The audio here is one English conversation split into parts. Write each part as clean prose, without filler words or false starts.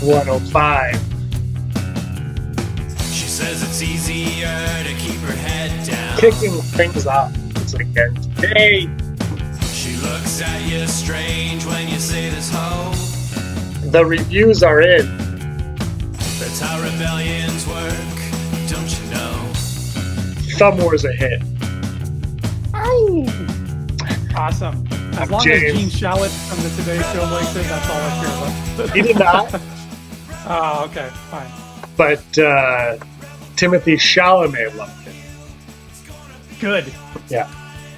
105. She says it's easier to keep her head down. Kicking things off once again today. She looks at you strange when you say this hoe. The reviews are in. That's how rebellions work, don't you know? Thumb War's a hit. Awesome. As I'm long James. as Gene Shalit from the Today Show likes it, that's all I care about. He did not, Oh, okay, fine. but Timothy Chalamet loved it. Good. Yeah.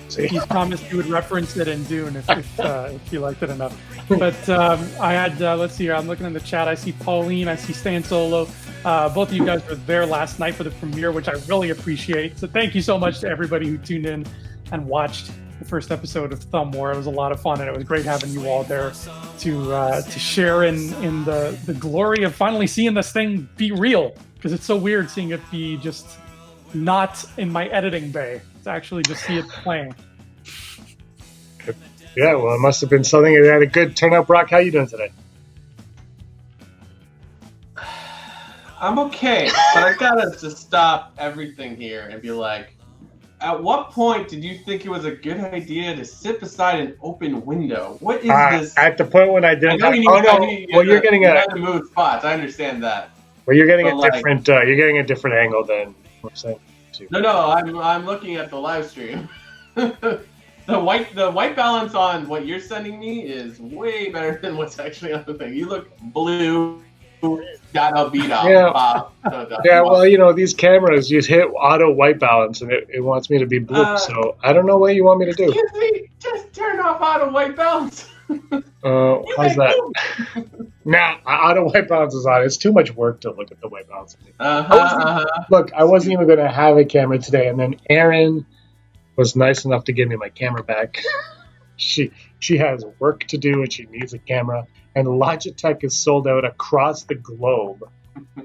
See? He's promised he would reference it in Dune if he liked it enough. But I had, let's see here, I'm looking in the chat. I see Pauline, I see Stan Solo. Both of you guys were there last night for the premiere, which I really appreciate. So thank you so much to everybody who tuned in and watched the first episode of Thumb War. It was a lot of fun, and it was great having you all there to share in the glory of finally seeing this thing be real, because it's so weird seeing it be just not in my editing bay, to actually just see it playing. Yeah, well, it must have been something that had a good turnout. Brock, how you doing today? I'm okay, but I gotta just stop everything here and be like, at what point did you think it was a good idea to sit beside an open window? What is this? At the point when I I didn't. know you need, Well, you're getting you a. had to move spots. I understand that. Well, you're getting but a like- different. You're getting a different angle than we're saying. Too. No, I'm looking at the live stream. the white balance on what you're sending me is way better than what's actually on the thing. You look blue. Got a beat up. Yeah. Yeah, well, you know, these cameras, you hit auto white balance and it wants me to be blue. So I don't know what you want me to do. Excuse me, just turn off auto white balance. How's that? Nah, auto white balance is on. It's too much work to look at the white balance. Look, I wasn't even going to have a camera today, and then Erin was nice enough to give me my camera back. She has work to do and she needs a camera. And Logitech is sold out across the globe.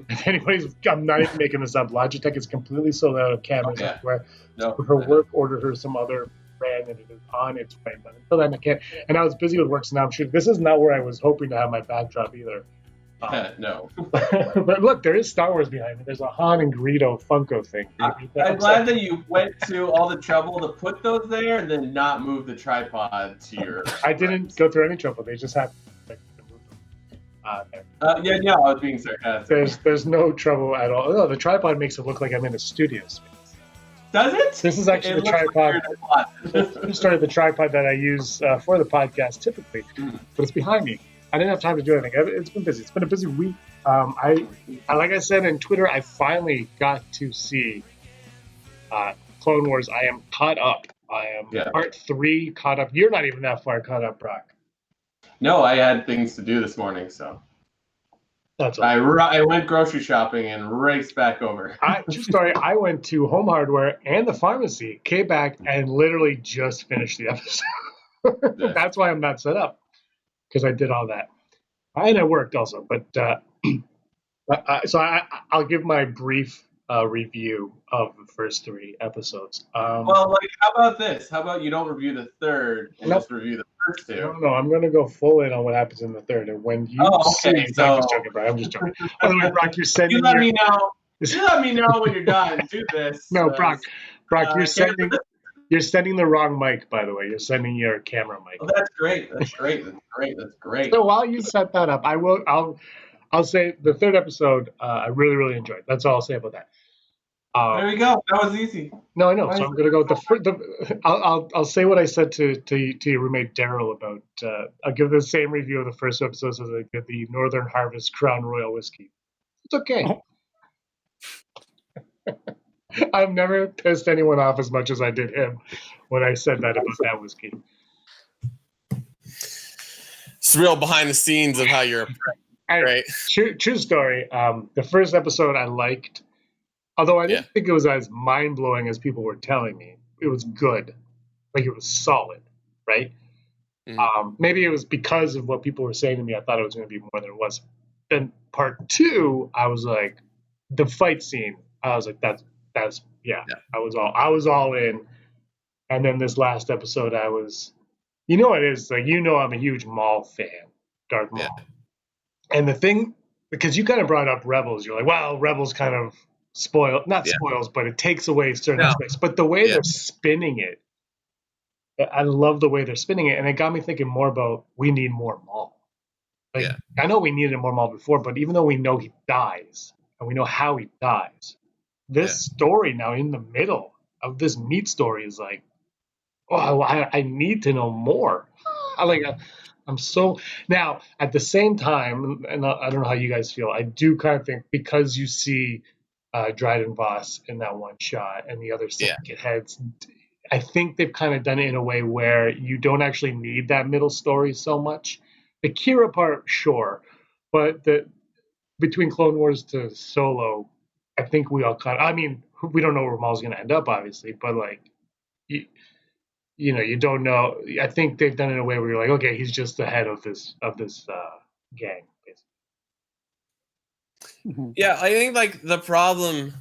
If anybody's, I'm not even making this up. Logitech is completely sold out of cameras everywhere. No, So her work ordered her some other brand, and it is on its way. But until then, I can't. And I was busy with work, so now I'm shooting. This is not where I was hoping to have my backdrop either. no. But look, there is Star Wars behind me. There's a Han and Greedo Funko thing. I'm glad that you went to all the trouble to put those there and then not move the tripod to your. I didn't go through any trouble. They just happened. Yeah, I was being sarcastic. There's no trouble at all. Oh, the tripod makes it look like I'm in a studio space. Does it? This is actually the tripod. I started the tripod that I use for the podcast typically, but it's behind me. I didn't have time to do anything. It's been busy. It's been a busy week. I like I said in Twitter, I finally got to see Clone Wars. I am caught up. I am part 3 caught up. You're not even that far caught up, Brock. No, I had things to do this morning, so that's all. I went grocery shopping and raced back over. True story. I went to Home Hardware and the pharmacy, came back, and literally just finished the episode. Yeah. That's why I'm not set up, because I did all that, and I worked also. But so I'll give my brief review of the first 3 episodes. Well, like, how about this? How about you don't review the third and just review the first 2? No, I'm going to go full in on what happens in the third. And when you see, I'm just joking, bro. I'm just joking. By the way, Brock, you're sending. You let me know. You let me know when you're done. Do this. No, Brock, you're sending the wrong mic. By the way, you're sending your camera mic. Oh, that's great. So while you set that up, I'll say the 3rd episode I really, really enjoyed. That's all I'll say about that. There we go. That was easy. No, I know. So I'm going to go with I'll say what I said to your roommate Daryl about. I'll give the same review of the first episode as I did the Northern Harvest Crown Royal whiskey. It's okay. I've never pissed anyone off as much as I did him when I said that about that whiskey. It's real behind the scenes of how you're right. True story. The first episode I liked. Although I didn't think it was as mind-blowing as people were telling me. It was good. Like, it was solid, right? Mm-hmm. Maybe it was because of what people were saying to me. I thought it was going to be more than it was. Then part 2, I was like, the fight scene, I was like, that's I was all in. And then this last episode, I was, it is, like, I'm a huge Maul fan, Darth Maul. And the thing because you kind of brought up Rebels. You're like, well, Rebels kind of spoils, but it takes away certain aspects. But the way they're spinning it, I love the way they're spinning it, and it got me thinking more about we need more Maul. Like, I know we needed more Maul before, but even though we know he dies and we know how he dies, this story now in the middle of this meat story is like, oh, I need to know more. I'm so now at the same time, and I don't know how you guys feel. I do kind of think because you see Dryden Voss in that one shot and the other syndicate heads, I think they've kind of done it in a way where you don't actually need that middle story so much. The Kira part, sure, but between Clone Wars to Solo, I think we all kind of. I mean, we don't know where Maul's going to end up, obviously, but like, you don't know. I think they've done it in a way where you're like, okay, he's just the head of this gang, basically. Yeah, I think like the problem,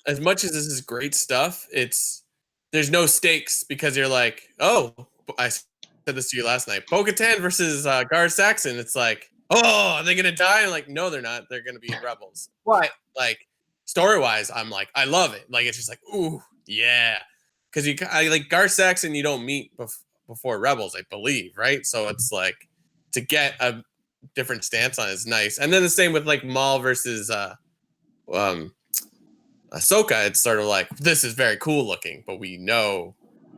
as much as this is great stuff, there's no stakes because you're like, oh, I said this to you last night, Bo-Katan versus Gar Saxon. It's like, oh, are they gonna die? I'm like, no, they're not. They're gonna be in Rebels. But like story wise, I'm like, I love it. Like it's just like, ooh, yeah, because I like Gar Saxon. You don't meet before Rebels, I believe, right? So it's like to get a different stance on it is nice. And then the same with like Maul versus Ahsoka. It's sort of like this is very cool looking, but we know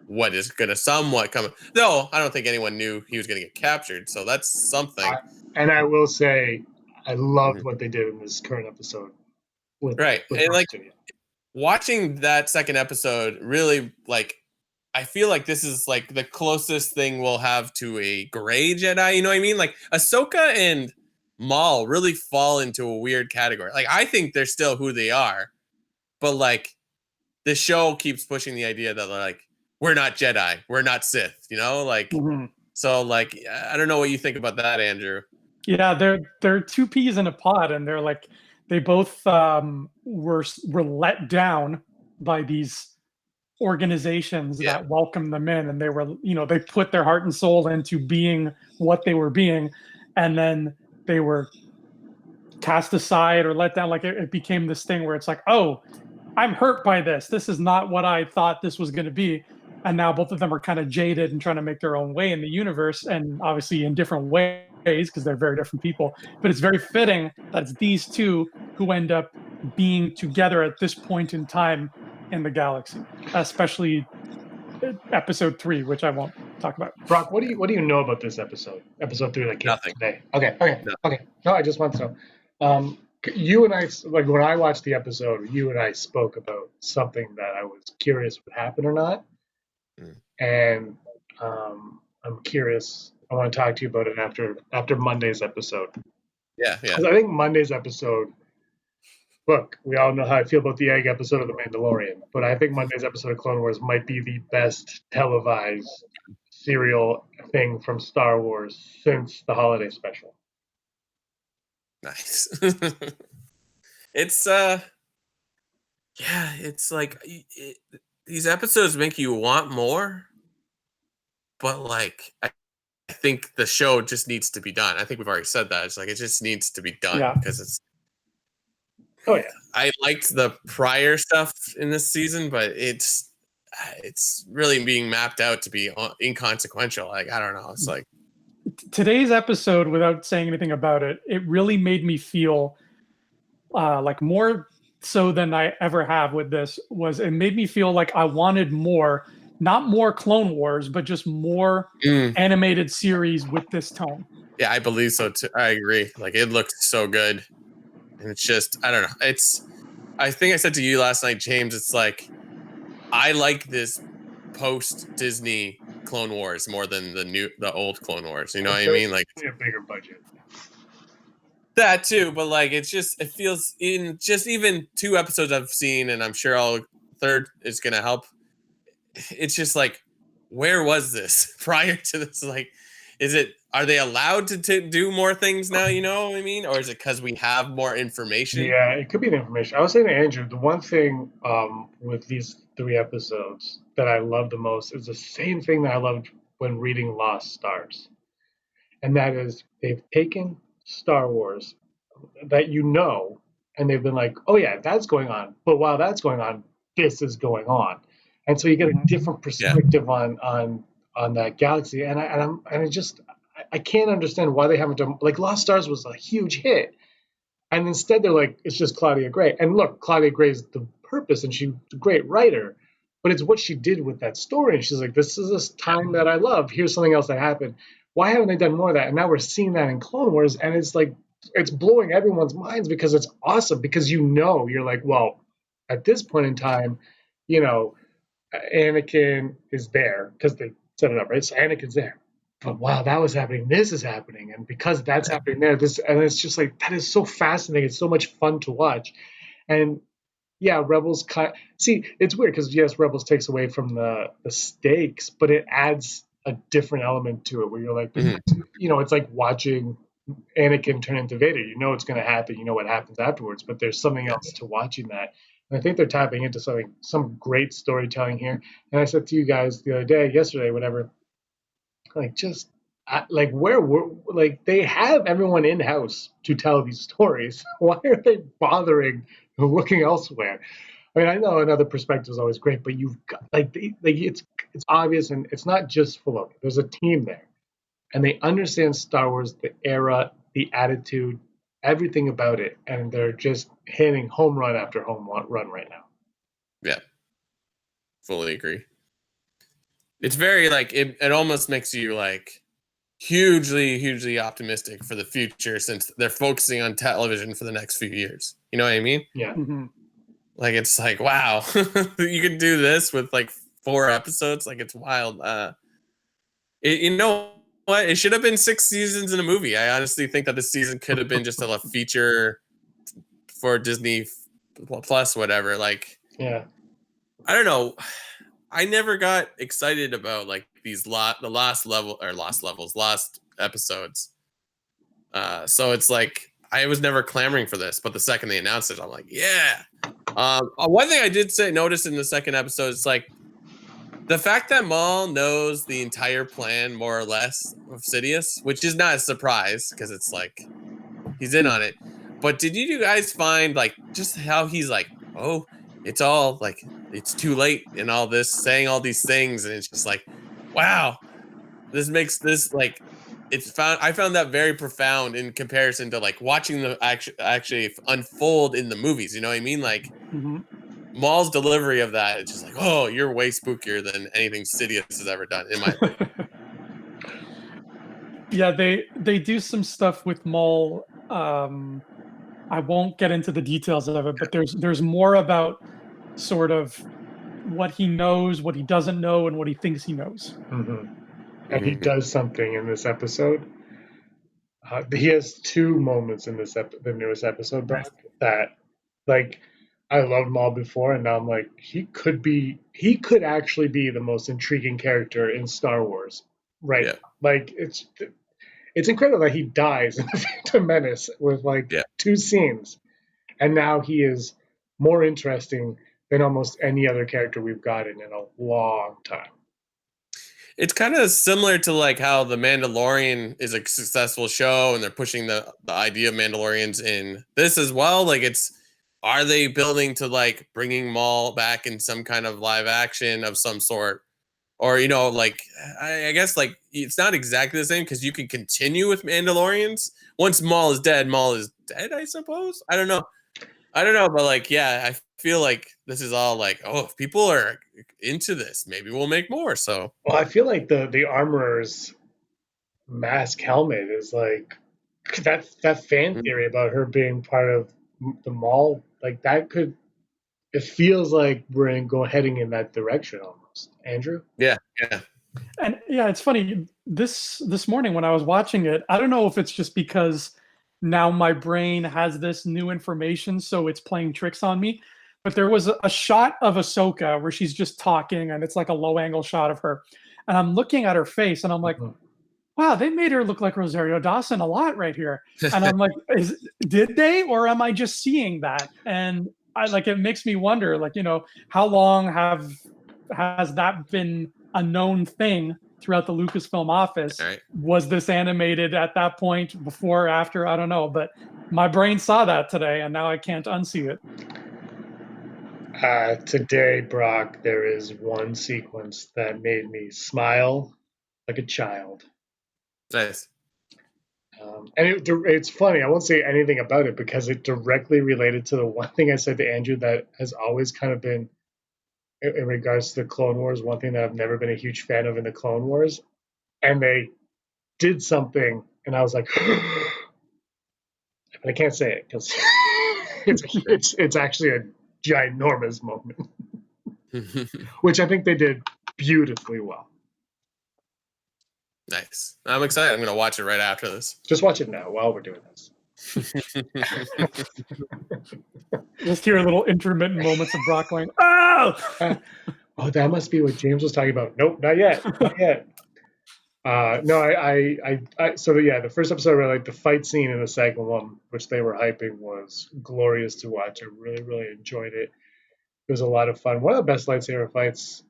what is going to somewhat come. No, I don't think anyone knew he was going to get captured, so that's something. And I will say, I loved what they did in this current episode. With and like watching that second episode, really like I feel like this is like the closest thing we'll have to a gray Jedi. You know what I mean? Like Ahsoka and Maul really fall into a weird category. Like I think they're still who they are, but like the show keeps pushing the idea that like we're not Jedi, we're not Sith. You know, like so like I don't know what you think about that, Andrew. Yeah, they're two peas in a pod, and they're like they both were let down by these organizations that welcome them in, and they were they put their heart and soul into being what they were being, and then they were cast aside or let down. Like it became this thing where it's like, oh, I'm hurt by this. This is not what I thought this was going to be. And now both of them are kind of jaded and trying to make their own way in the universe, and obviously in different ways because they're very different people. But it's very fitting that it's these two who end up being together at this point in time in the galaxy, especially episode 3, which I won't talk about. Brock, what do you know about this episode? Episode 3 that came out today. Okay. No, I just want to know. You and I, like when I watched the episode, you and I spoke about something that I was curious would happen or not. And I'm curious. I want to talk to you about it after Monday's episode. Yeah. Because I think Monday's episode. Look, we all know how I feel about the egg episode of The Mandalorian, but I think Monday's episode of Clone Wars might be the best televised serial thing from Star Wars since the holiday special. Nice. It's it's like these episodes make you want more, but like I think the show just needs to be done. I think we've already said that. It's like it just needs to be done because it's. Oh yeah, I liked the prior stuff in this season, but it's really being mapped out to be inconsequential. Like I don't know. It's like today's episode, without saying anything about it, it really made me feel like more so than I ever have with this. It made me feel like I wanted more, not more Clone Wars, but just more animated series with this tone. Yeah, I believe so too. I agree. Like it looked so good. And it's just, I don't know. I think I said to you last night, James, it's like, I like this post-Disney Clone Wars more than the old Clone Wars. You know what I mean? Like a bigger budget. That too, but like, it feels in just even 2 episodes I've seen, and I'm sure third is going to help. It's just like, where was this prior to this? Like, are they allowed to do more things now, you know what I mean? Or is it because we have more information? Yeah, it could be the information. I was saying to Andrew, the one thing with these 3 episodes that I love the most is the same thing that I loved when reading Lost Stars. And that is they've taken Star Wars that you know, and they've been like, oh yeah, that's going on. But while that's going on, this is going on, and so you get a different perspective on that galaxy. And I can't understand why they haven't done, like, Lost Stars was a huge hit, and instead they're like, it's just Claudia Gray. And look, Claudia Gray is the purpose, and she's a great writer, but it's what she did with that story. And she's like, this is this time that I love. Here's something else that happened. Why haven't they done more of that? And now we're seeing that in Clone Wars, and it's like, it's blowing everyone's minds because it's awesome. Because you're like, well, at this point in time, Anakin is there because they set it up, right? So Anakin's there. But wow, that was happening. This is happening, and because that's happening there, and it's just like, that is so fascinating. It's so much fun to watch, and yeah, Rebels. See, it's weird because yes, Rebels takes away from the stakes, but it adds a different element to it where you're like, it's like watching Anakin turn into Vader. You know it's going to happen. You know what happens afterwards, but there's something else to watching that. And I think they're tapping into some great storytelling here. And I said to you guys the other day, yesterday, whatever. Like, just they have everyone in house to tell these stories. Why are they bothering looking elsewhere? I mean, I know another perspective is always great, but you've got it's obvious, and it's not just Filoni. There's a team there, and they understand Star Wars, the era, the attitude, everything about it, and they're just hitting home run after home run right now. Yeah, fully agree. It's very like it almost makes you like hugely optimistic for the future, since they're focusing on television for the next few years. You know what I mean? Yeah. Mm-hmm. Like, it's like, wow, you can do this with like 4 episodes. Like, it's wild. You know what? It should have been 6 seasons in a movie. I honestly think that this season could have been just a feature for Disney Plus, whatever. Like, yeah, I don't know. I never got excited about like these last episodes. So it's like, I was never clamoring for this, but the second they announced it, I'm like, yeah. One thing I did notice in the second episode, it's like the fact that Maul knows the entire plan more or less of Sidious, which is not a surprise because it's like he's in on it. But did you guys find like just how he's like, oh, it's all like, it's too late and all this, saying all these things, and it's just like, wow, this makes this like, I found that very profound in comparison to like watching the actually unfold in the movies. You know what I mean? Like, Maul's delivery of that, it's just like, oh, you're way spookier than anything Sidious has ever done, in my opinion. Yeah, they do some stuff with Maul. I won't get into the details of it, but there's more about sort of what he knows, what he doesn't know, and what he thinks he knows. And he does something in this episode. He has 2 moments in the newest episode, Brock, that, like, I loved Maul before, and now I'm like, he could actually be the most intriguing character in Star Wars, right? Yeah. Like, it's incredible that he dies in The Phantom Menace with 2 scenes, and now he is more interesting than almost any other character we've gotten in a long time. It's kind of similar to like how The Mandalorian is a successful show, and they're pushing the idea of Mandalorians in this as well. Like, are they building to like bringing Maul back in some kind of live action of some sort? Or, like, I guess like it's not exactly the same because you can continue with Mandalorians. Once Maul is dead, I suppose. I don't know. But like, yeah, I feel like this is all like, oh, if people are into this, maybe we'll make more. So, well, I feel like the Armorer's mask helmet is like that fan theory about her being part of the Maul. Like, it feels like we're heading in that direction almost. Andrew? Yeah. And yeah, it's funny. This morning when I was watching it, I don't know if it's just because now my brain has this new information, so it's playing tricks on me. But there was a shot of Ahsoka where she's just talking, and it's like a low-angle shot of her. And I'm looking at her face, and I'm like, wow, they made her look like Rosario Dawson a lot right here. And I'm like, did they? Or am I just seeing that? And it makes me wonder, like, how long has that been a known thing throughout the Lucasfilm office. Right. Was this animated at that point, before, after? I don't know, but my brain saw that today, and now I can't unsee it. Today, Brock, there is one sequence that made me smile like a child. Nice. And it's funny. I won't say anything about it because it directly related to the one thing I said to Andrew that has always kind of been, in regards to the Clone Wars, one thing that I've never been a huge fan of in the Clone Wars. And they did something, and I was like, but I can't say it because it's actually a ginormous moment, which I think they did beautifully well. Nice. I'm excited. I'm going to watch it right after this. Just watch it now while we're doing this. Just hear little intermittent moments of Brock going, "Oh!" Oh, that must be what James was talking about. Nope, not yet. Not yet. No, so yeah, the first episode, I really liked the fight scene in the second one, which they were hyping, was glorious to watch. I really, really enjoyed it. It was a lot of fun. One of the best lightsaber fights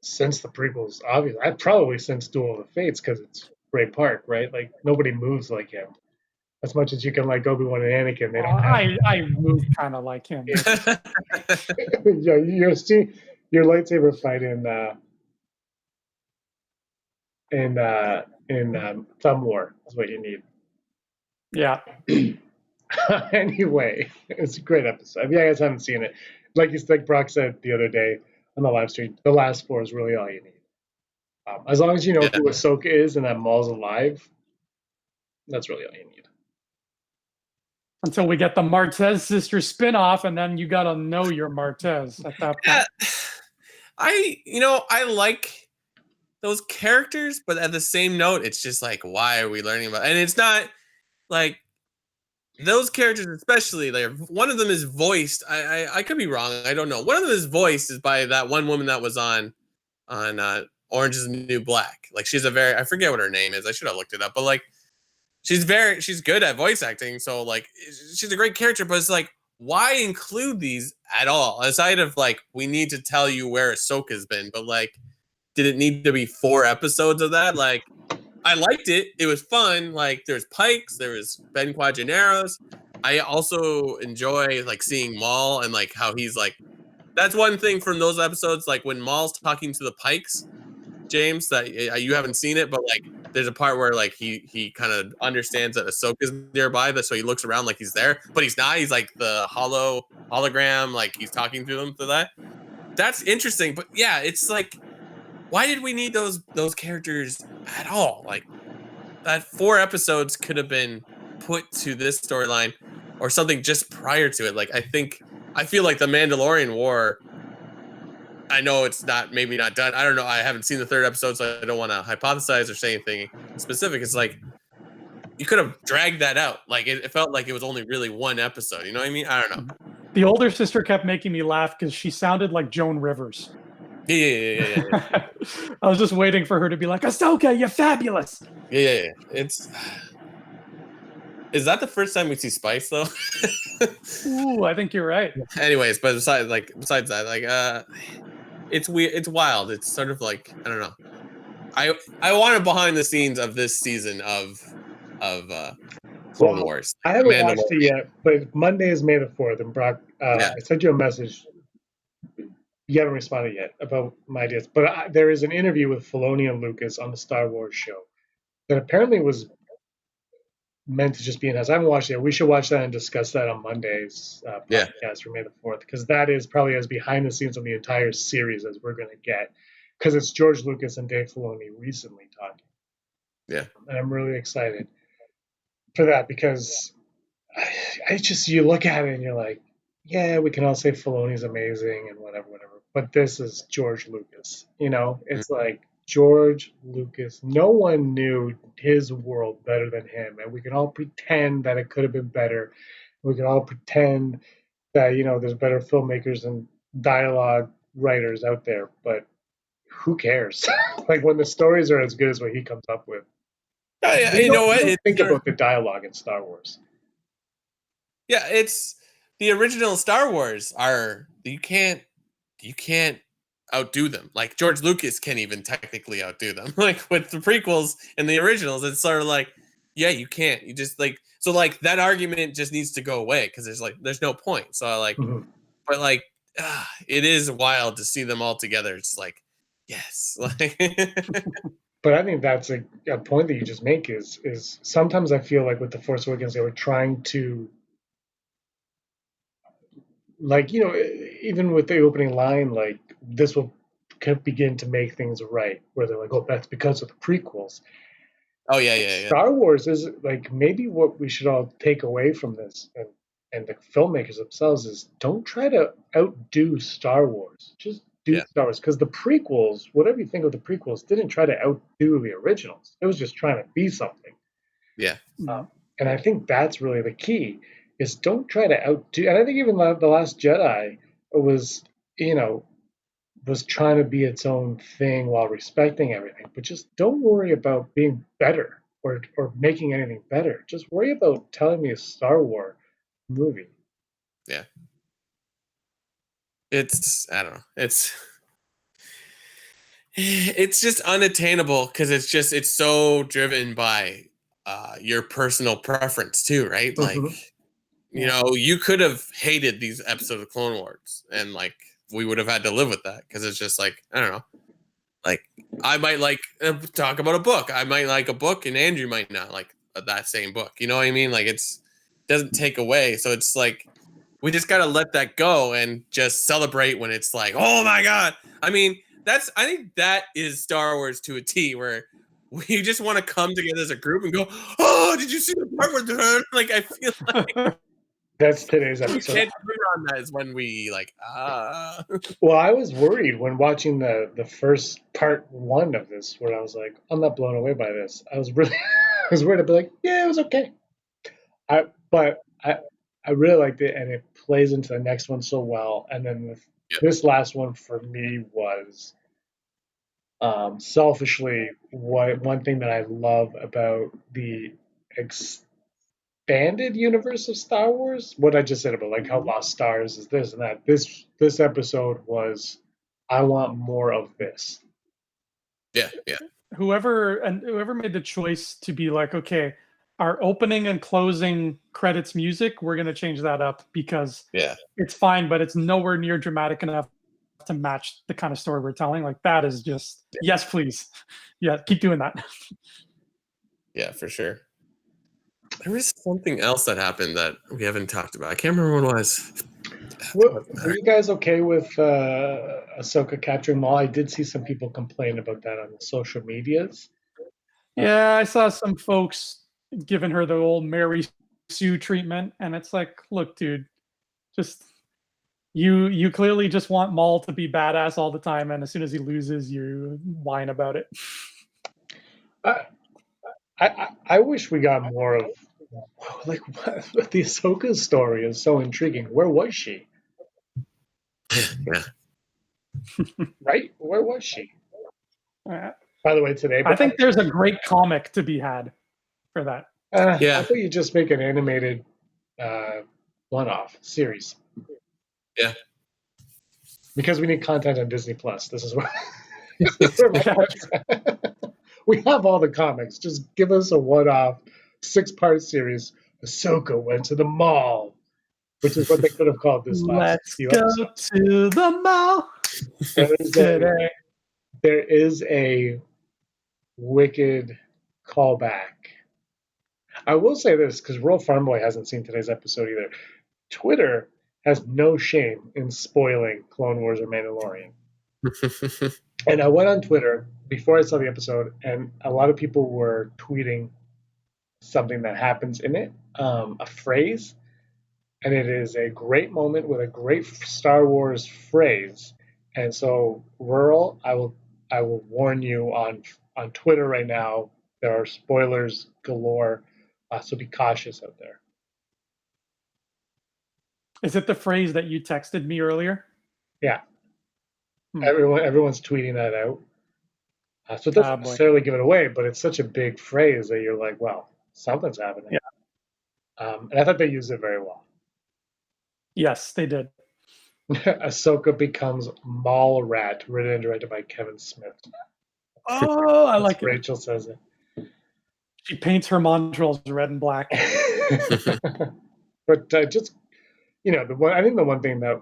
since the prequels, obviously. Probably since Duel of the Fates, because it's Ray Park, right? Like, nobody moves like him. As much as you can like Obi-Wan and Anakin, they don't have... I move kind of like him. Yeah, your lightsaber fight in Thumb War is what you need. Yeah. Anyway, it's a great episode. If you guys haven't seen it, like Brock said the other day on the live stream, the last 4 is really all you need. As long as you know who Ahsoka is and that Maul's alive, that's really all you need. Until we get the Martez sister spinoff, and then you gotta know your Martez at that point. I like those characters, but at the same note, it's just like, why are we learning about? And it's not like those characters, especially. Like, one of them is voiced. I could be wrong. I don't know. One of them is voiced by that one woman that was on Orange Is the New Black. Like, she's I forget what her name is. I should have looked it up. But like, she's good at voice acting. So like, she's a great character. But it's like, why include these at all? Aside of like, we need to tell you where Ahsoka's been. But like, did it need to be 4 episodes of that? Like, I liked it. It was fun. Like, there's Pikes, there was Ben Quadinaros. I also enjoy like seeing Maul and like how he's like. That's one thing from those episodes. Like when Maul's talking to the Pikes, James, that you haven't seen it, but like there's a part where like he kind of understands that Ahsoka's nearby, so he looks around like he's there, but he's not. He's like the hologram, like he's talking to them through that. That's interesting, but yeah, it's like, why did we need those characters at all? Like, that 4 episodes could have been put to this storyline or something just prior to it. Like, I feel like the Mandalorian War, I know it's maybe not done. I don't know. I haven't seen the 3rd episode, so I don't want to hypothesize or say anything specific. It's like, you could have dragged that out. Like, it felt like it was only really 1 episode. You know what I mean? I don't know. The older sister kept making me laugh because she sounded like Joan Rivers. Yeah. I was just waiting for her to be like, "Ahsoka, you're fabulous." Yeah. Is that the first time we see Spice though? Ooh, I think you're right. Anyways, but besides that, like, it's weird. It's wild. It's sort of like, I don't know. I wanted behind the scenes of this season of Clone Wars. I haven't watched it yet, but Monday is May the 4th, and Brock, I sent you a message. You haven't responded yet about my ideas, but there is an interview with Filoni and Lucas on the Star Wars show that apparently was meant to just be in-house. I haven't watched it yet. We should watch that and discuss that on Monday's podcast for May the 4th, because that is probably as behind the scenes of the entire series as we're going to get, because it's George Lucas and Dave Filoni recently talking. Yeah. And I'm really excited for that, because you look at it and you're like, yeah, we can all say Filoni's amazing and whatever. But this is George Lucas. It's like George Lucas. No one knew his world better than him. And we can all pretend that it could have been better. We can all pretend that, there's better filmmakers and dialogue writers out there. But who cares? Like, when the stories are as good as what he comes up with. You know what? Think about the dialogue in Star Wars. Yeah, it's the original Star Wars you can't outdo them. Like George Lucas can't even technically outdo them. Like with the prequels and the originals, it's sort of like, yeah, you can't. You just like so like that argument just needs to go away because there's no point. So I like, but like it is wild to see them all together. It's like, yes, like. But I think that's a point that you just make is sometimes I feel like with the Force Awakens they were trying to, like, you know, even with the opening line, like this will begin to make things right, where they're like, oh, that's because of the prequels. Oh yeah. Star Wars is like maybe what we should all take away from this, and the filmmakers themselves is don't try to outdo Star Wars. Just do Star Wars, because the prequels, whatever you think of the prequels, didn't try to outdo the originals. It was just trying to be something. Yeah. And I think that's really the key is don't try to outdo. And I think even the Last Jedi was, you know, was trying to be its own thing while respecting everything. But just don't worry about being better or making anything better. Just worry about telling me a Star Wars movie. Yeah. It's, I don't know. It's just unattainable because it's so driven by your personal preference too, right? Like, you know, you could have hated these episodes of Clone Wars and like we would have had to live with that because it's just like, I don't know. Like I might like talk about a book. I might like a book and Andrew might not like that same book. You know what I mean? Like doesn't take away. So it's like, we just got to let that go and just celebrate when it's like, oh my God. I mean, I think that is Star Wars to a T, where we just want to come together as a group and go, oh, did you see the part where like, I feel like that's today's episode. We can't agree on that is when we like, Well, I was worried when watching the first part 1 of this, where I was like, I'm not blown away by this. I was worried to be like, yeah, it was okay. But I really liked it, and it plays into the next one so well. And then this last one for me was selfishly one thing that I love about the expanded universe of Star Wars. What I just said about like how Lost Stars is this and that. This episode was, I want more of this. Yeah. Whoever made the choice to be like, okay, our opening and closing credits music, we're gonna change that up because it's fine, but it's nowhere near dramatic enough to match the kind of story we're telling. Like that is just yes, please, yeah, keep doing that. Yeah, for sure. There was something else that happened that we haven't talked about. I can't remember what it was. Were you guys okay with Ahsoka capturing Maul? I did see some people complain about that on the social medias. Yeah, I saw some folks giving her the old Mary Sue treatment, and it's like, look, dude, just you clearly just want Maul to be badass all the time, and as soon as he loses, you whine about it. I wish we got more of like the Ahsoka story is so intriguing. Where was she? Yeah. Right? Where was she? By the way, today I think there's a great comic to be had for that. I thought you just make an animated one-off series. Yeah. Because we need content on Disney Plus. This is where we have all the comics. Just give us a one-off 6-part series. Ahsoka went to the mall, which is what they could have called this last few episodes. Let's go to the mall today. There is a wicked callback. I will say this, because Royal Farmboy hasn't seen today's episode either. Twitter has no shame in spoiling Clone Wars or Mandalorian. And I went on Twitter before I saw the episode, and a lot of people were tweeting something that happens in it, a phrase, and it is a great moment with a great Star Wars phrase. And so, Rural, I will warn you on Twitter right now. There are spoilers galore, so be cautious out there. Is it the phrase that you texted me earlier? Yeah. Everyone's tweeting that out. So it doesn't necessarily give it away, but it's such a big phrase that you're like, well, something's happening. Yeah. And I thought they used it very well. Yes, they did. Ahsoka becomes Mall Rat, written and directed by Kevin Smith. Oh, I like it. Rachel says it. She paints her Montrolls red and black. But just, I think the one thing that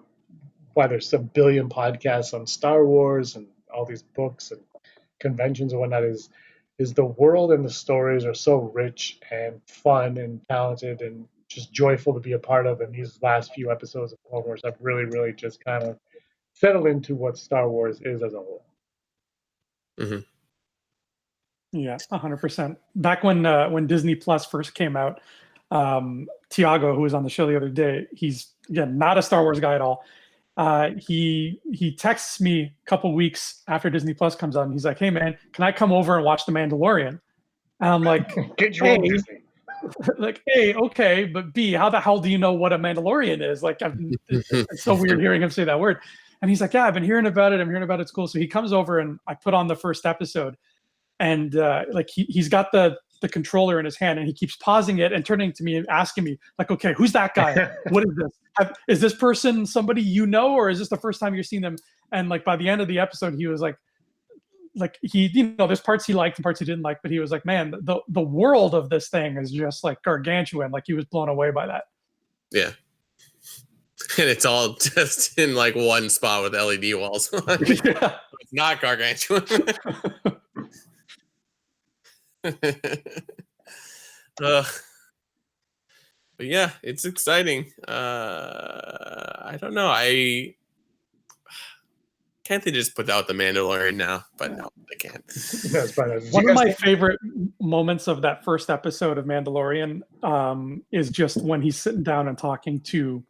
why there's a billion podcasts on Star Wars and all these books and conventions and whatnot is the world and the stories are so rich and fun and talented and just joyful to be a part of. And these last few episodes of Clone Wars have really, really just kind of settled into what Star Wars is as a whole. Mm-hmm. Yeah, 100%. Back when Disney Plus first came out, Tiago, who was on the show the other day, he's again not a Star Wars guy at all. He texts me a couple weeks after Disney Plus comes on. He's like, "Hey man, can I come over and watch The Mandalorian?" And I'm like, "Hey, like, hey, okay, but B, how the hell do you know what a Mandalorian is? Like, it's so weird hearing him say that word." And he's like, "Yeah, I've been hearing about it. I'm hearing about it. It's cool." So he comes over and I put on the first episode, and like he's got the controller in his hand and he keeps pausing it and turning to me and asking me like, "Okay, who's that guy? What is this? Is this person somebody you know, or is this the first time you're seeing them?" And like by the end of the episode, he was like he, there's parts he liked and parts he didn't like, but he was like, "Man, the world of this thing is just like gargantuan." Like he was blown away by that. Yeah. And it's all just in like one spot with LED walls. Yeah. It's not gargantuan. But yeah, it's exciting. I don't know. Can't they just put out The Mandalorian now? But no, they can't. That's fine. One of my favorite moments of that first episode of Mandalorian is just when he's sitting down and talking to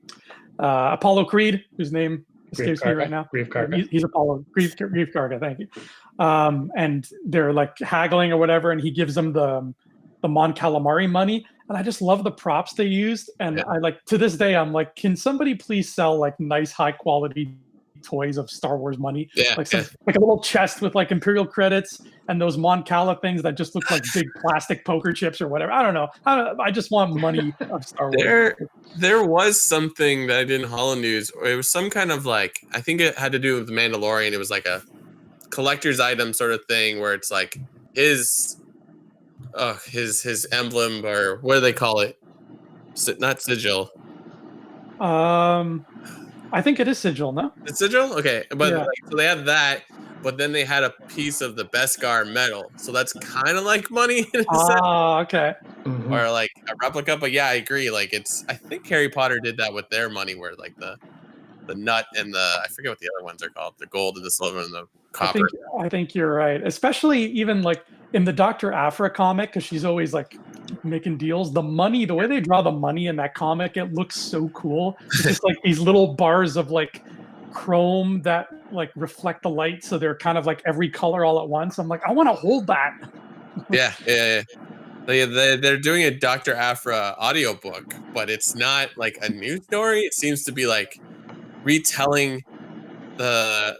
Apollo Creed, whose name escapes me right now. Grief Karga. He's Apollo Grief Karga. Thank you. And they're like haggling or whatever, and he gives them the Mon Calamari money, and I just love the props they used. And I like to this day, I'm like, can somebody please sell like nice high quality toys of Star Wars money? Like a little chest with like Imperial credits and those Mon Cala things that just look like big plastic poker chips or whatever. I don't know. I just want money of Star Wars. There was something that I did in Hollow News. It was some kind of like, I think it had to do with The Mandalorian. It was like a collector's item sort of thing where it's like his emblem, or what do they call it? Not sigil. I think it is sigil, no? It's sigil? Okay. But so they had that, but then they had a piece of the Beskar medal. So that's kind of like money in a sense. Okay. Mm-hmm. Or like a replica. But yeah, I agree. Like I think Harry Potter did that with their money, where like the nut and I forget what the other ones are called, the gold and the silver and the copper. I think you're right. Especially even like in the Dr. Aphra comic, because she's always like making deals. The way they draw the money in that comic, it looks so cool. It's just like these little bars of like chrome that like reflect the light, so they're kind of like every color all at once. I'm like, I want to hold that. Yeah. They're doing a Dr. Aphra audiobook, but it's not like a new story. It seems to be like retelling the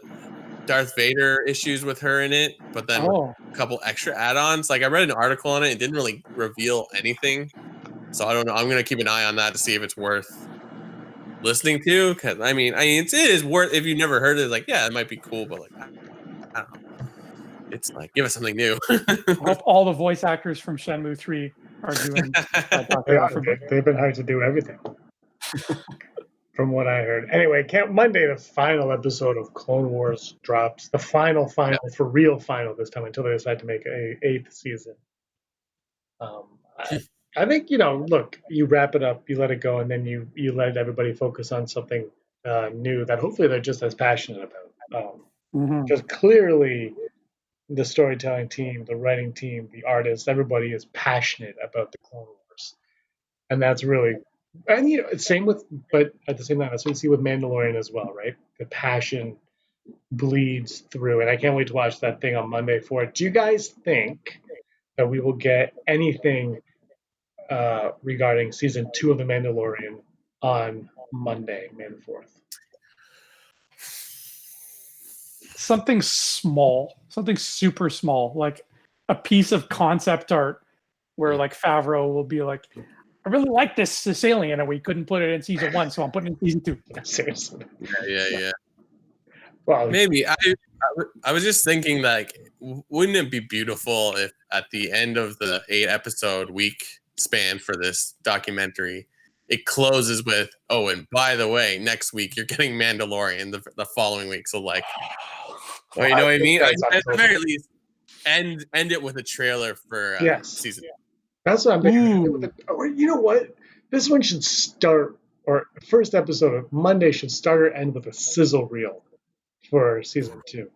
Darth Vader issues with her in it, but then a couple extra add-ons. Like I read an article on it, it didn't really reveal anything, so I don't know. I'm gonna keep an eye on that to see if it's worth listening to, because I mean it is worth, if you've never heard it, like it might be cool, but like I don't know, it's like give us something new. I hope all the voice actors from Shenmue 3 are doing they've been hired to do everything. From what I heard. Anyway, Monday, the final episode of Clone Wars drops. The final, for real final this time, until they decide to make a 8th season. I think, look, you wrap it up, you let it go, and then you let everybody focus on something new that hopefully they're just as passionate about. Because clearly the storytelling team, the writing team, the artists, everybody is passionate about the Clone Wars. And that's really... And but at the same time, that's what we see with Mandalorian as well, right? The passion bleeds through, and I can't wait to watch that thing on Monday for it. Do you guys think that we will get anything regarding season 2 of The Mandalorian on Monday, May the 4th? Something small, something super small, like a piece of concept art where like Favreau will be like, I really like this alien, and we couldn't put it in season 1, so I'm putting it in season 2. Seriously. Yeah. Well, Maybe I was just thinking, like, wouldn't it be beautiful if at the end of the 8-episode week span for this documentary, it closes with, oh, and by the way, next week you're getting Mandalorian the following week. So like, you know what I mean? At the very least, end it with a trailer for season. That's what I'm thinking. Or you know what? This one should start, or first episode of Monday should start or end with a sizzle reel for season 2.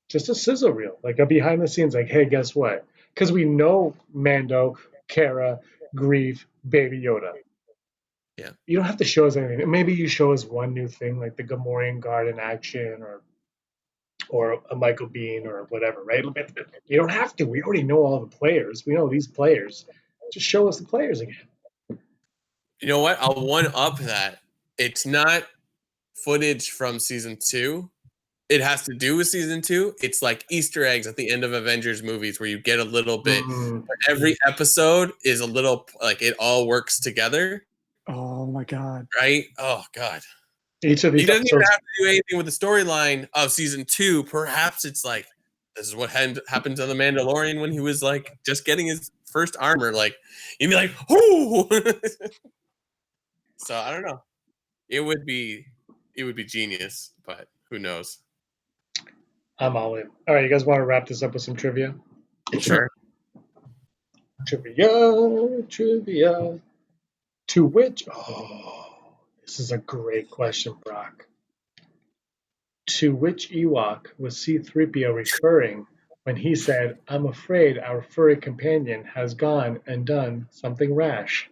Just a sizzle reel, like a behind the scenes, like, hey, guess what? Because we know Mando, Cara, Grief, Baby Yoda. Yeah. You don't have to show us anything. Maybe you show us one new thing, like the Gamorrean Guard in action, or a Michael Biehn or whatever, right? You don't have to. We already know all the players. We know these players. Just show us the players again. You know what? I'll one-up that. It's not footage from season 2. It has to do with season 2. It's like Easter eggs at the end of Avengers movies where you get a little bit. Every episode is a little, like, it all works together. Oh my God. Right? Oh God. Each of these he doesn't even have to do anything with the storyline of season 2. Perhaps it's like, this is what happened to the Mandalorian when he was like just getting his first armor. Like, you'd be like, "Ooh!" So I don't know. It would be genius, but who knows? I'm all in. All right, you guys want to wrap this up with some trivia? Sure. Trivia. To which? Oh, this is a great question, Brock. To which Ewok was C-3PO referring when he said, "I'm afraid our furry companion has gone and done something rash"?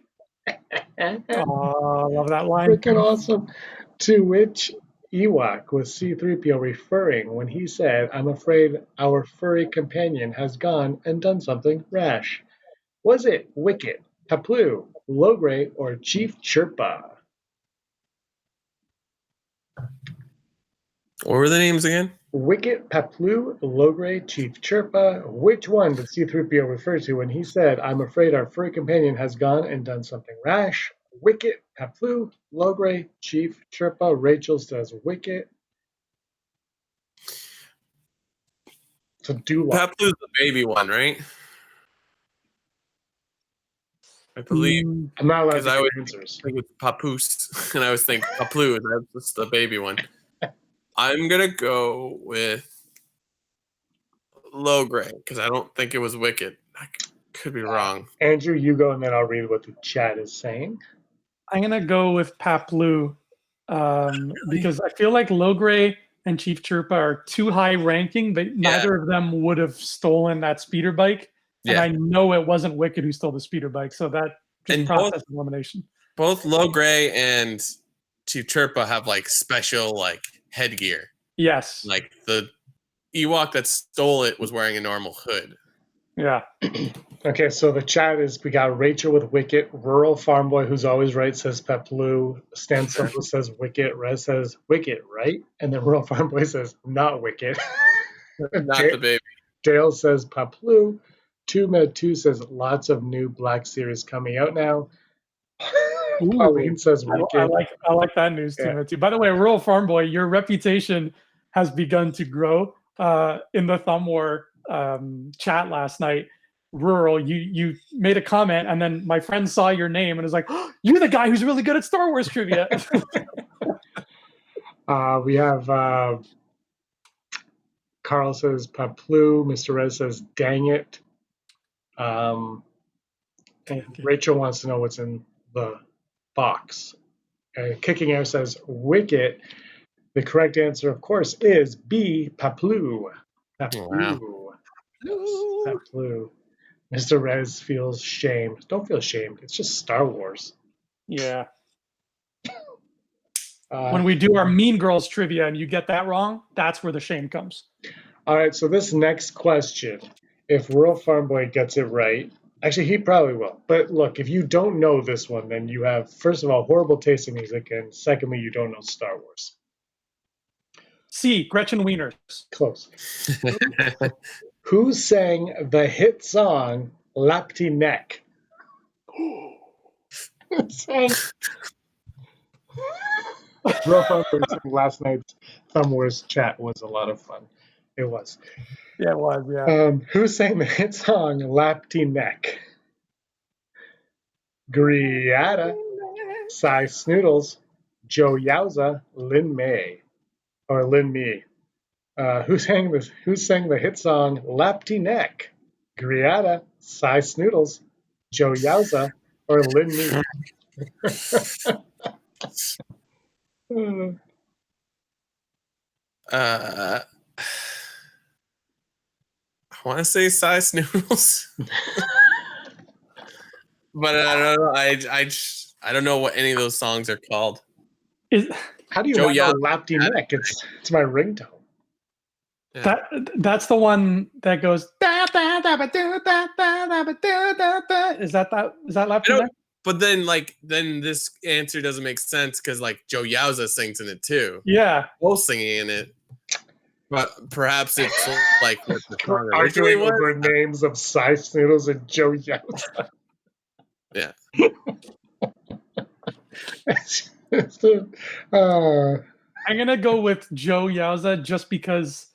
Oh, I love that line. Freaking awesome. To which Ewok was C-3PO referring when he said, "I'm afraid our furry companion has gone and done something rash"? Was it Wicket, Paploo, Logray, or Chief Chirpa? What were the names again? Wicket, Paploo, Logray, Chief Chirpa. Which one did C-3PO refer to when he said, "I'm afraid our furry companion has gone and done something rash"? Wicket, Paploo, Logray, Chief Chirpa. Rachel says Wicket. So Paploo's the baby one, right? I believe. I'm not allowed to I would answers. think it's Papoose, and I was thinking Paploo. That's the baby one. I'm gonna go with Logray because I don't think it was Wicket. I could be wrong. Andrew, you go, and then I'll read what the chat is saying. I'm gonna go with Paploo because I feel like Logray and Chief Chirpa are too high ranking, but neither of them would have stolen that speeder bike. And I know it wasn't Wicket who stole the speeder bike, so that just process elimination. Both Logray and Chief Chirpa have like special like headgear. Yes. Like the Ewok that stole it was wearing a normal hood. Yeah. Okay, so the chat is, we got Rachel with Wicket, Rural Farm Boy, who's always right, says Paploo, Stan Solo says Wicket, Rez says Wicket, right? And then Rural Farm Boy says, not Wicket. Not the baby. Dale says Paploo. 2Med2 says lots of new Black series coming out now. Pauline says Wicket. I like that news, 2Med2. By the way, Rural Farm Boy, your reputation has begun to grow in the Thumb War chat last night. Rural, you made a comment, and then my friend saw your name and was like, "Oh, you're the guy who's really good at Star Wars trivia." We have Carl says Paploo. Mr. Rez says dang it. And Rachel wants to know what's in the box. Kicking Air says Wicket. The correct answer, of course, is B, Paploo. Paploo. Wow. Paploo. Mr. Rez feels shame. Don't feel shamed. It's just Star Wars. Yeah. When we do our Mean Girls trivia and you get that wrong, that's where the shame comes. All right, so this next question, if Rural Farm Boy gets it right, actually, he probably will. But look, if you don't know this one, then you have, first of all, horrible taste in music, and secondly, you don't know Star Wars. C, Gretchen Wieners. Close. Who sang the hit song Lapti Neck? sang. Real fun person. Last night's Thumb Wars chat was a lot of fun. It was. Yeah, it was. Yeah. Who sang the hit song Lapti Neck? Griata, Cy Snoodles, Joe Yowza, Lin May, or Lin Me. Who sang the hit song Lapti Neck? Griata, Cy Snoodles, Joe Yowza, or Lin Me? I want to say size noodles, but I don't know. I don't know what any of those songs are called. How do you Joe not know Lapti Neck? It's my ringtone. Yeah. That's the one that goes da da da ba do da da da ba do da da. Is that Lapti Neck? But then this answer doesn't make sense because like Joe Yowza sings in it too. Yeah, Both singing in it. But perhaps it's like what the song We're originally arguing was. over names of Cy Snoodles and Joe Yowza. Yeah. I'm gonna go with Joe Yowza just because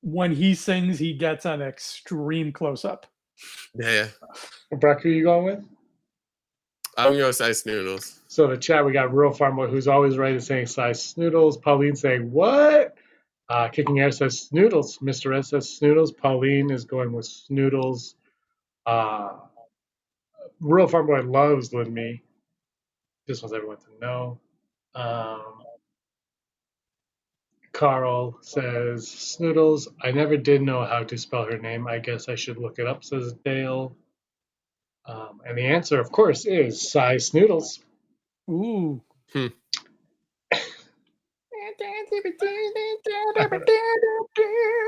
when he sings, he gets an extreme close up. Yeah. Brock, who are you going with? I'm going to say Snoodles. So the chat, we got Rural Farmer, who's always right, is saying Cy Snoodles. Pauline saying, what? Kicking Air says Snoodles. Mr. S says Snoodles. Pauline is going with Snoodles. Rural Farmer loves Lin Me. Just wants everyone to know. Carl says Snoodles. I never did know how to spell her name. I guess I should look it up, says Dale. And the answer, of course, is Cy Snoodles. Ooh. All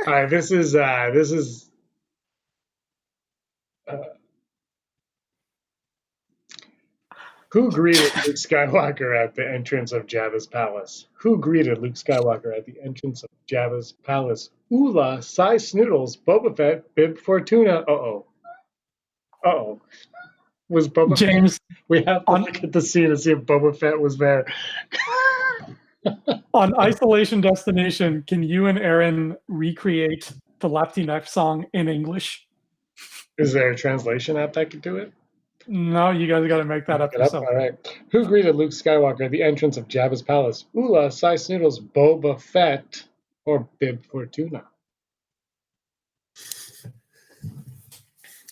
right, this is who greeted Luke Skywalker at the entrance of Jabba's palace? Who greeted Luke Skywalker at the entrance of Jabba's palace? Oola, Cy Snoodles, Boba Fett, Bib Fortuna. Uh-oh. Was Boba James, Fett? We have to look at the scene and see if Boba Fett was there. on Isolation Destination, can you and Aaron recreate the Lapti Neck song in English? Is there a translation app that could do it? No, you guys got to make that up yourself. All right. Who greeted Luke Skywalker at the entrance of Jabba's palace? Oola, Cy Snoodles, Boba Fett, or Bib Fortuna?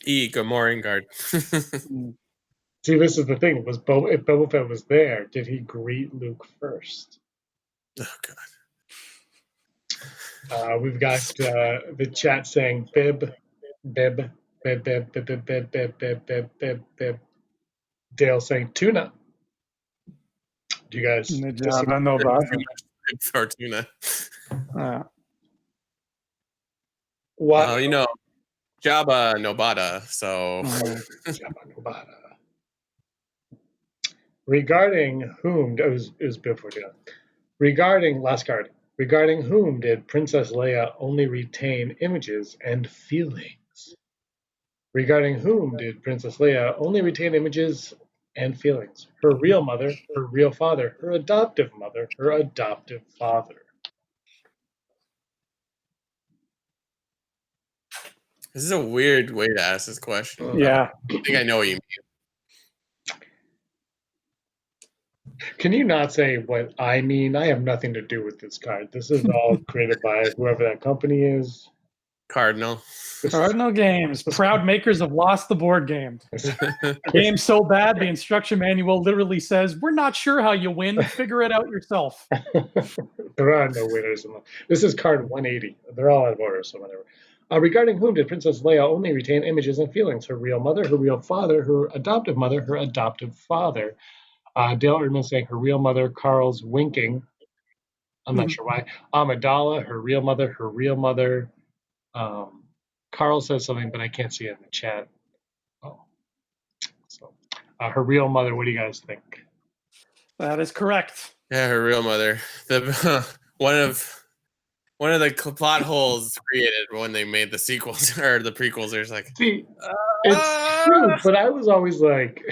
Gamorrean guard. See, this is the thing. If Boba Fett was there, did he greet Luke first? Oh God. We've got the chat saying Bib. Dale saying tuna. Do you guys? I don't know about Fortuna. What? You know, Jabba Nobata. So. Jabba Nobata. Regarding whom? It was Bib Fortuna. Regarding last card. Regarding whom did Princess Leia only retain images and feelings? Regarding whom did Princess Leia only retain images and feelings? Her real mother, her real father, her adoptive mother, her adoptive father. This is a weird way to ask this question. Yeah. I think I know what you mean. Can you not say what I mean? I have nothing to do with this card. This is all created by whoever that company is. Cardinal Games, proud makers of Lost the Board Game. Game so bad, the instruction manual literally says, "We're not sure how you win. Figure it out yourself." There are no winners. This is card 180. They're all out of order, so whatever. Regarding whom did Princess Leia only retain images and feelings? Her real mother, her real father, her adoptive mother, her adoptive father. Dale Erdman saying her real mother. Carl's winking. I'm not sure why. Amidala, her real mother, her real mother. Carl says something, but I can't see it in the chat. So her real mother. What do you guys think? That is correct. Yeah, her real mother. The one of the plot holes created when they made the sequels or the prequels. There's like, see, it's true, but I was always like,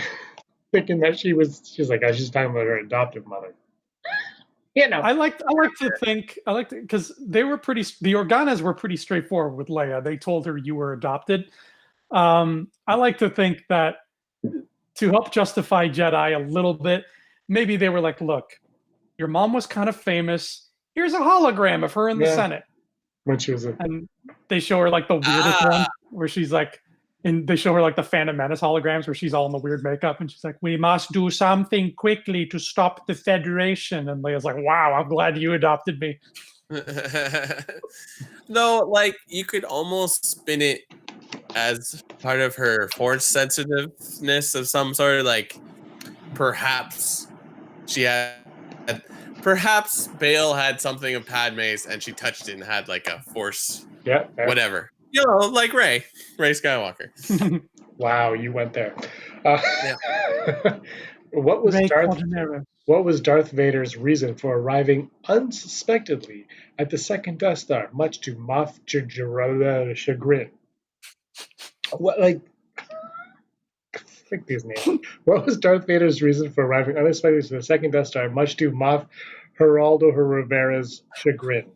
thinking that she's like, she's talking about her adoptive mother. I like to think because the Organas were pretty straightforward with Leia. They told her you were adopted. I like to think that to help justify Jedi a little bit, maybe they were like, look, your mom was kind of famous. Here's a hologram of her in the Senate. When she was and they show her like the weirdest one where she's like, and they show her like the Phantom Menace holograms where she's all in the weird makeup and she's like, we must do something quickly to stop the Federation. And Leia's like, wow, I'm glad you adopted me. No, like you could almost spin it as part of her force sensitiveness of some sort. Like perhaps perhaps Bale had something of Padme's and she touched it and had like a force, whatever. Like Ray Skywalker. Wow, you went there. What was Darth Vader's reason for arriving unsuspectedly at the second Death Star, much to Moff Gideon's chagrin? Frick these names. What was Darth Vader's reason for arriving unexpectedly to the second Death Star, much to Moff Geraldo Rivera's chagrin?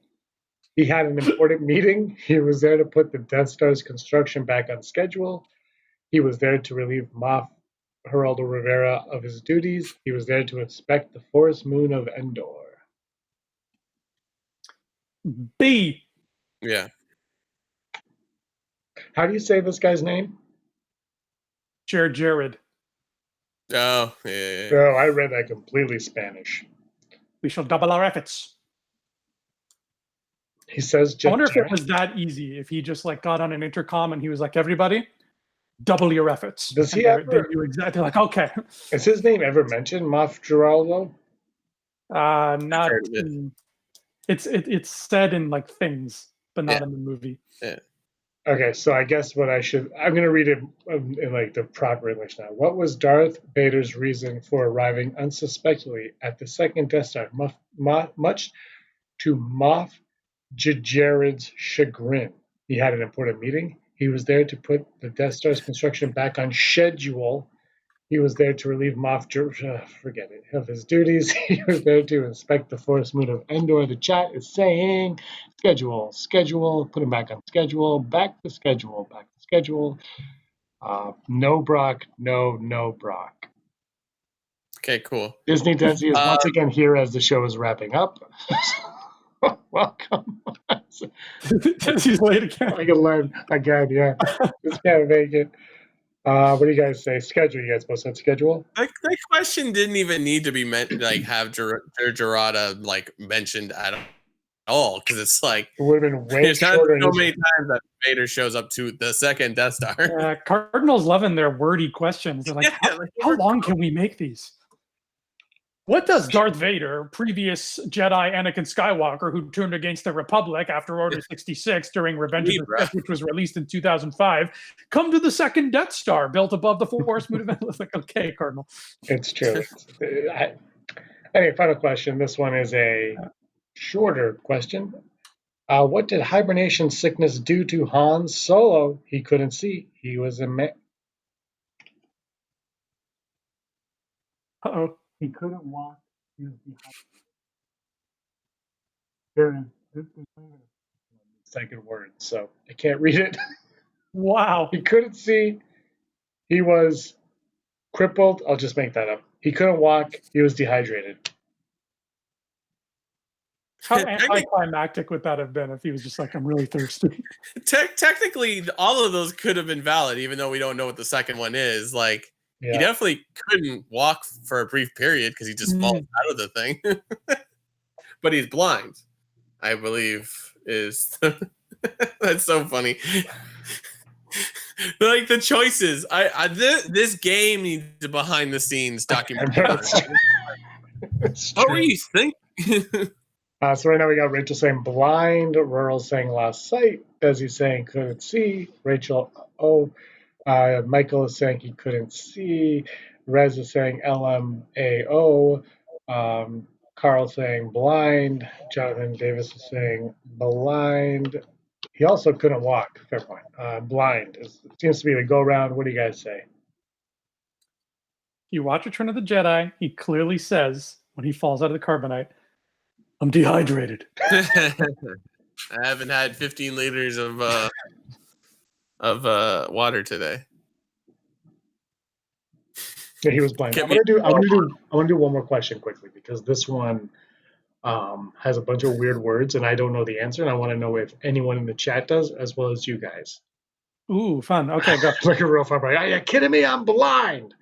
He had an important meeting. He was there to put the Death Star's construction back on schedule. He was there to relieve Moff Geraldo Rivera of his duties. He was there to inspect the forest moon of Endor. B. Yeah. How do you say this guy's name? Jared. Oh, yeah. No, I read that completely Spanish. We shall double our efforts. He says, I wonder if it was that easy. If he just like got on an intercom and he was like, "Everybody, double your efforts." Does he ever? They knew exactly like, okay. Is his name ever mentioned, Moff Geraldo? Not. It's said in like things, but not in the movie. Yeah. Okay, so I guess I'm going to read it in like the proper English now. What was Darth Vader's reason for arriving unsuspectedly at the second Death Star, much to Moff Gideon's chagrin? He had an important meeting. He was there to put the Death Star's construction back on schedule. He was there to relieve Moff of his duties. He was there to inspect the forest moon of Endor. The chat is saying, schedule, put him back on schedule, back to schedule. No Brock, no Brock. Okay, cool. Disney Desi is once again here as the show is wrapping up. Welcome. Desi's late again. I can learn again, yeah. Just can't make it. What do you guys say? Schedule? You guys both said schedule? That question didn't even need to be have Gerada like mentioned at all, because it's like it would have been way there's not shorter. So many times that Vader shows up to the second Death Star. Cardinals loving their wordy questions. They're like, how long can we make these? What does Darth Vader, previous Jedi Anakin Skywalker, who turned against the Republic after Order 66 during Revenge of the Sith, which was released in 2005, come to the second Death Star built above the forest moon of Endor? Like, okay, Cardinal. It's true. Anyway, final question. This one is a shorter question. What did hibernation sickness do to Han Solo? He couldn't see. He was a man. Uh-oh. He couldn't walk. He was dehydrated. There is second word, so I can't read it. Wow. He couldn't see. He was crippled. I'll just make that up. He couldn't walk. He was dehydrated. How anticlimactic would that have been if he was just like, I'm really thirsty? Technically, all of those could have been valid, even though we don't know what the second one is. Like, he definitely couldn't walk for a brief period because he just falls out of the thing. But he's blind, I believe, is that's so funny. Like the choices. This game needs a behind the scenes documentary. What were you thinking? So right now we got Rachel saying blind, Rural saying lost sight, Desi saying couldn't see, Rachel, Michael is saying he couldn't see. Rez is saying LMAO. Carl saying blind. Jonathan Davis is saying blind. He also couldn't walk. Fair point. Blind. It seems to be the go round. What do you guys say? you watch Return of the Jedi, he clearly says when he falls out of the carbonite, "I'm dehydrated." I haven't had 15 liters of water today. Yeah, he was blind. I want to do one more question quickly because this one has a bunch of weird words and I don't know the answer, and I want to know if anyone in the chat does, as well as you guys. Ooh, fun. Okay, go. Like a real fun. Are you kidding me? I'm blind.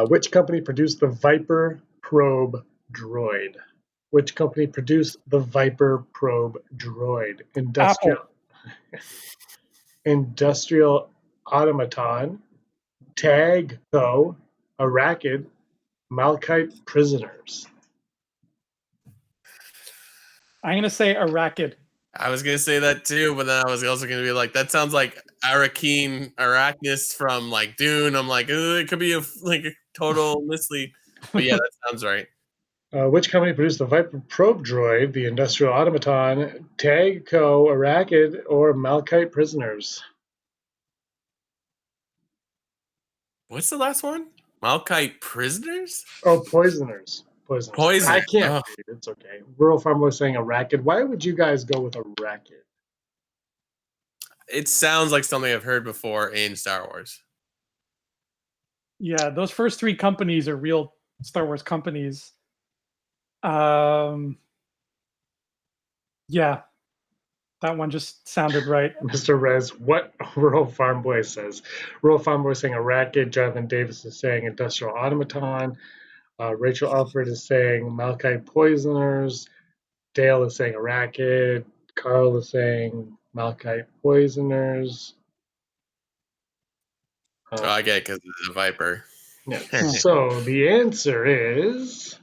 Which company produced the Viper Probe droid? Which company produced the Viper Probe droid? Industrial Automaton, Tag Co, Arachid, Malachite Prisoners. I'm going to say Arachid. I was going to say that too, but then I was also going to be like, that sounds like Arachnus from like Dune. I'm like, it could be a total mislead. But yeah, that sounds right. Which company produced the Viper Probe droid, the Industrial Automaton, Tag Co, Arachid, or Malachite Prisoners? What's the last one? Malachite Prisoners? Oh, Poisoners. Poison. I can't read. It's okay. Rural Farmer was saying Arachid. Why would you guys go with Arachid? It sounds like something I've heard before in Star Wars. Yeah, those first three companies are real Star Wars companies. Yeah, that one just sounded right. Mr. Rez, what Rural Farm Boy says. Rural Farm Boy is saying Arachid. Jonathan Davis is saying Industrial Automaton. Rachel Alfred is saying Malachite Poisoners. Dale is saying Arachid. Carl is saying Malachite Poisoners. I get it because it's a Viper. Yeah. So the answer is,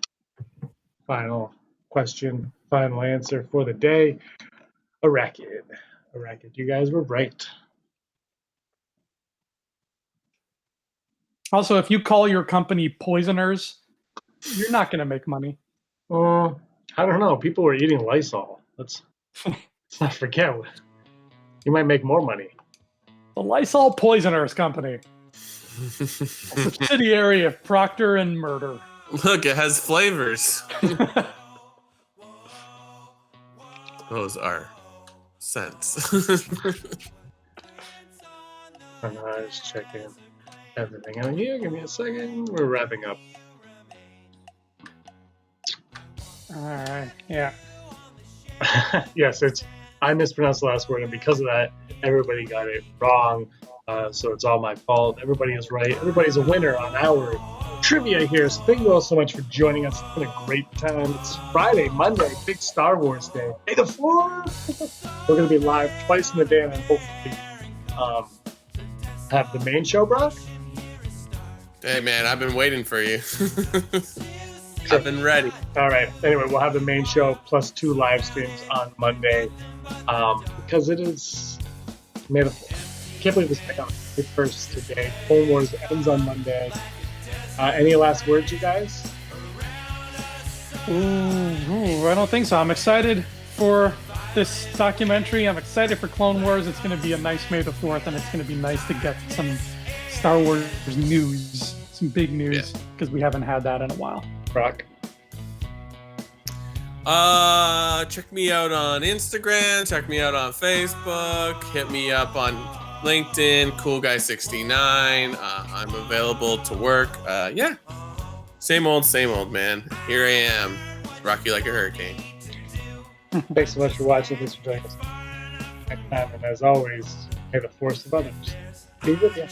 final question, final answer for the day, Arachid. Arachid. You guys were right. Also, if you call your company Poisoners, you're not going to make money. I don't know. People were eating Lysol. Let's not forget. You might make more money. The Lysol Poisoners Company. A subsidiary of Procter and Murder. Look, it has flavors. Those are scents. I'm just checking everything out here. Give me a second. We're wrapping up. All right. Yeah. Yes, I mispronounced the last word, and because of that, everybody got it wrong. So it's all my fault. Everybody is right. Everybody's a winner on our trivia here. So thank you all so much for joining us. It's been a great time. It's Friday, Monday, big Star Wars day. May the 4th. We're going to be live twice in the day, and then hopefully have the main show, Brock. Hey, man, I've been waiting for you. I've been ready. All right. Anyway, we'll have the main show plus 2 live streams on Monday because it is May the 4th. I can't believe it's May 1st today. Clone Wars ends on Monday. Any last words, you guys? Ooh, I don't think so. I'm excited for this documentary. I'm excited for Clone Wars. It's going to be a nice May the 4th, and it's going to be nice to get some Star Wars news, some big news, because we haven't had that in a while. Brock? Check me out on Instagram. Check me out on Facebook. Hit me up on LinkedIn, CoolGuy69. I'm available to work. Yeah. Same old, man. Here I am. Rock you like a hurricane. Thanks so much for watching. Thanks for joining us next time. And as always, may the force of others be with you.